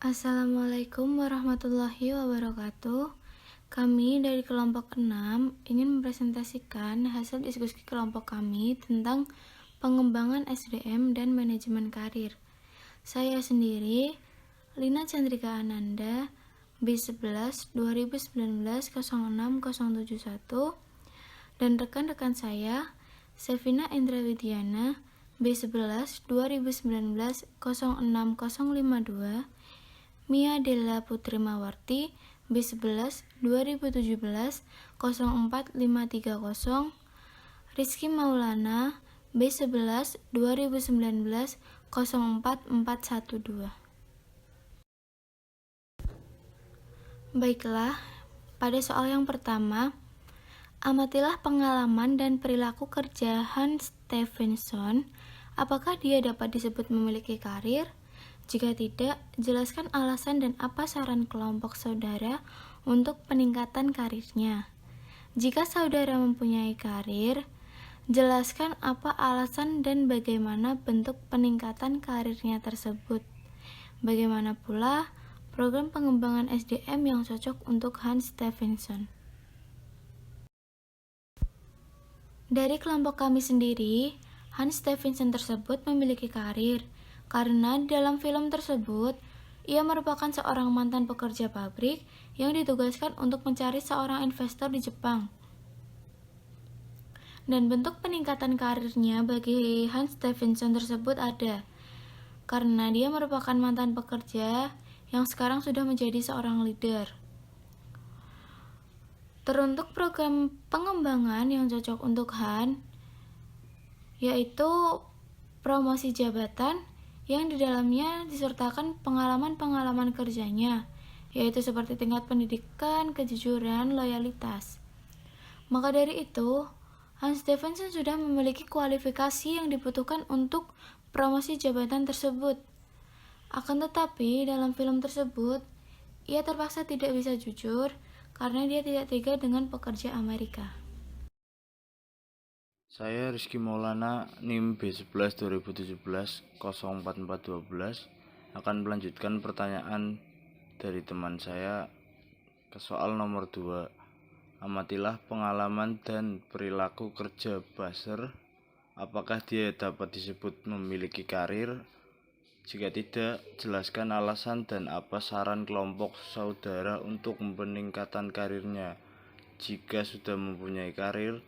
Assalamualaikum warahmatullahi wabarakatuh. Kami dari kelompok 6 ingin mempresentasikan hasil diskusi kelompok kami tentang pengembangan SDM dan manajemen karir. Saya sendiri, Lina Chandrika Ananda, B11 2019 06071, dan rekan-rekan saya, Sevina Indra Widiana, B11 2019 06052, Mia Della Putri Mawarti, B11 2017 04530, Rizky Maulana, B11 2019 04412. Baiklah, pada soal yang pertama, amatilah pengalaman dan perilaku kerja Hans Stephenson. Apakah dia dapat disebut memiliki karir? Jika tidak, jelaskan alasan dan apa saran kelompok saudara untuk peningkatan karirnya. Jika saudara mempunyai karir, jelaskan apa alasan dan bagaimana bentuk peningkatan karirnya tersebut. Bagaimana pula program pengembangan SDM yang cocok untuk Hans Stephenson. Dari kelompok kami sendiri, Hans Stephenson tersebut memiliki karir karena dalam film tersebut ia merupakan seorang mantan pekerja pabrik yang ditugaskan untuk mencari seorang investor di Jepang. Dan bentuk peningkatan karirnya bagi Hans Stephenson tersebut ada karena dia merupakan mantan pekerja yang sekarang sudah menjadi seorang leader. Teruntuk program pengembangan yang cocok untuk Han, yaitu promosi jabatan yang di dalamnya disertakan pengalaman-pengalaman kerjanya, yaitu seperti tingkat pendidikan, kejujuran, loyalitas. Maka dari itu, Hans Stephenson sudah memiliki kualifikasi yang dibutuhkan untuk promosi jabatan tersebut. Akan tetapi, dalam film tersebut, ia terpaksa tidak bisa jujur karena dia tidak tega dengan pekerja Amerika. Saya Rizky Maulana, NIM B11 2017 04412 akan melanjutkan pertanyaan dari teman saya ke soal nomor 2. Amatilah pengalaman dan perilaku kerja buzzer. Apakah dia dapat disebut memiliki karir? Jika tidak, jelaskan alasan dan apa saran kelompok saudara untuk peningkatan karirnya. Jika sudah mempunyai karir,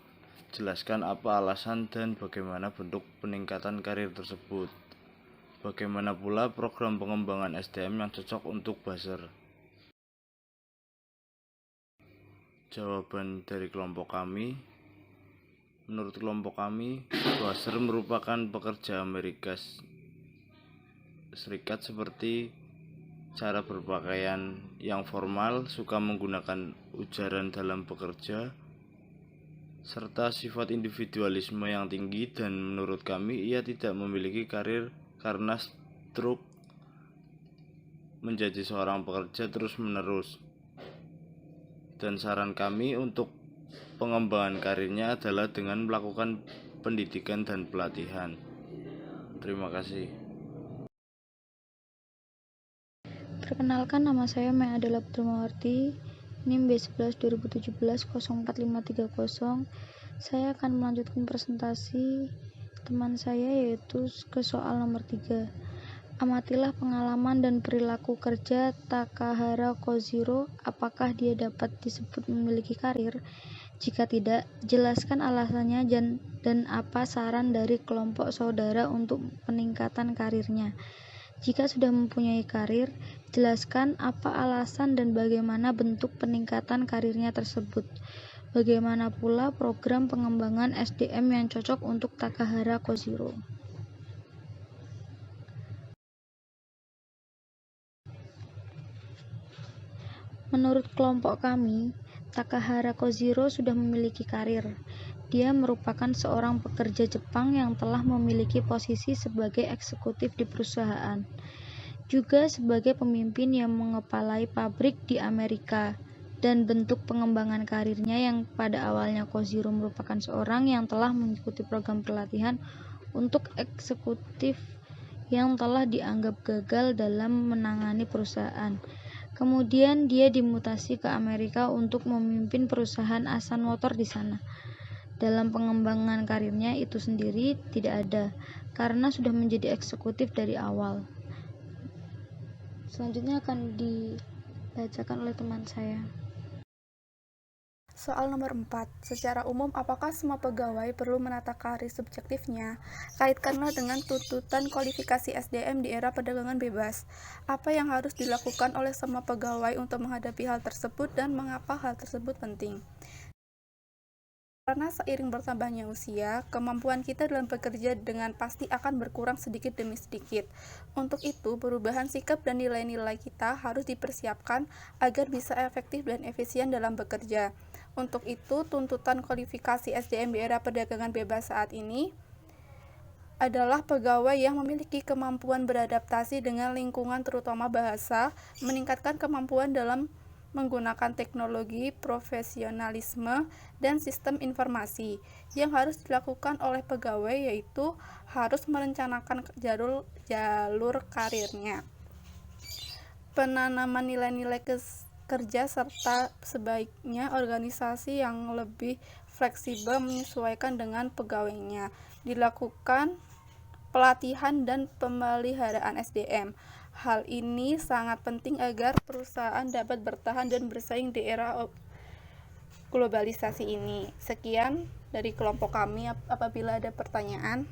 jelaskan apa alasan dan bagaimana bentuk peningkatan karir tersebut. Bagaimana pula program pengembangan SDM yang cocok untuk buzzer? Jawaban dari kelompok kami, menurut kelompok kami, buzzer merupakan pekerja Amerika Serikat seperti cara berpakaian yang formal, suka menggunakan ujaran dalam bekerja, serta sifat individualisme yang tinggi, dan menurut kami ia tidak memiliki karir karena struk menjadi seorang pekerja terus-menerus. Dan saran kami untuk pengembangan karirnya adalah dengan melakukan pendidikan dan pelatihan. Terima kasih. Perkenalkan, nama saya Mia Della Putri Mawarti, NIM B11 2017 04530. Saya akan melanjutkan presentasi teman saya yaitu ke soal nomor 3. Amatilah pengalaman dan perilaku kerja Takahara Koziro. Apakah dia dapat disebut memiliki karir? Jika tidak, jelaskan alasannya dan apa saran dari kelompok saudara untuk peningkatan karirnya. Jika sudah mempunyai karir, jelaskan apa alasan dan bagaimana bentuk peningkatan karirnya tersebut. Bagaimana pula program pengembangan SDM yang cocok untuk Takahara Koziro. Menurut kelompok kami, Takahara Koziro sudah memiliki karir. Dia merupakan seorang pekerja Jepang yang telah memiliki posisi sebagai eksekutif di perusahaan, juga sebagai pemimpin yang mengepalai pabrik di Amerika. Dan bentuk pengembangan karirnya yang pada awalnya Koziro merupakan seorang yang telah mengikuti program pelatihan untuk eksekutif yang telah dianggap gagal dalam menangani perusahaan. Kemudian dia dimutasi ke Amerika untuk memimpin perusahaan Asan Motor di sana. Dalam pengembangan karirnya itu sendiri tidak ada, karena sudah menjadi eksekutif dari awal. Selanjutnya akan dibacakan oleh teman saya. Soal nomor 4. Secara umum, apakah semua pegawai perlu menata karir subjektifnya? Kaitkanlah dengan tuntutan kualifikasi SDM di era perdagangan bebas. Apa yang harus dilakukan oleh semua pegawai untuk menghadapi hal tersebut dan mengapa hal tersebut penting? Karena seiring bertambahnya usia, kemampuan kita dalam bekerja dengan pasti akan berkurang sedikit demi sedikit. Untuk itu, perubahan sikap dan nilai-nilai kita harus dipersiapkan agar bisa efektif dan efisien dalam bekerja. Untuk itu, tuntutan kualifikasi SDM di era perdagangan bebas saat ini adalah pegawai yang memiliki kemampuan beradaptasi dengan lingkungan terutama bahasa, meningkatkan kemampuan dalam menggunakan teknologi, profesionalisme, dan sistem informasi. Yang harus dilakukan oleh pegawai yaitu harus merencanakan jalur karirnya, penanaman nilai-nilai kerja, serta sebaiknya organisasi yang lebih fleksibel menyesuaikan dengan pegawainya. Dilakukan pelatihan dan pemeliharaan SDM. Hal ini sangat penting agar perusahaan dapat bertahan dan bersaing di era globalisasi ini. Sekian dari kelompok kami. Apabila ada pertanyaan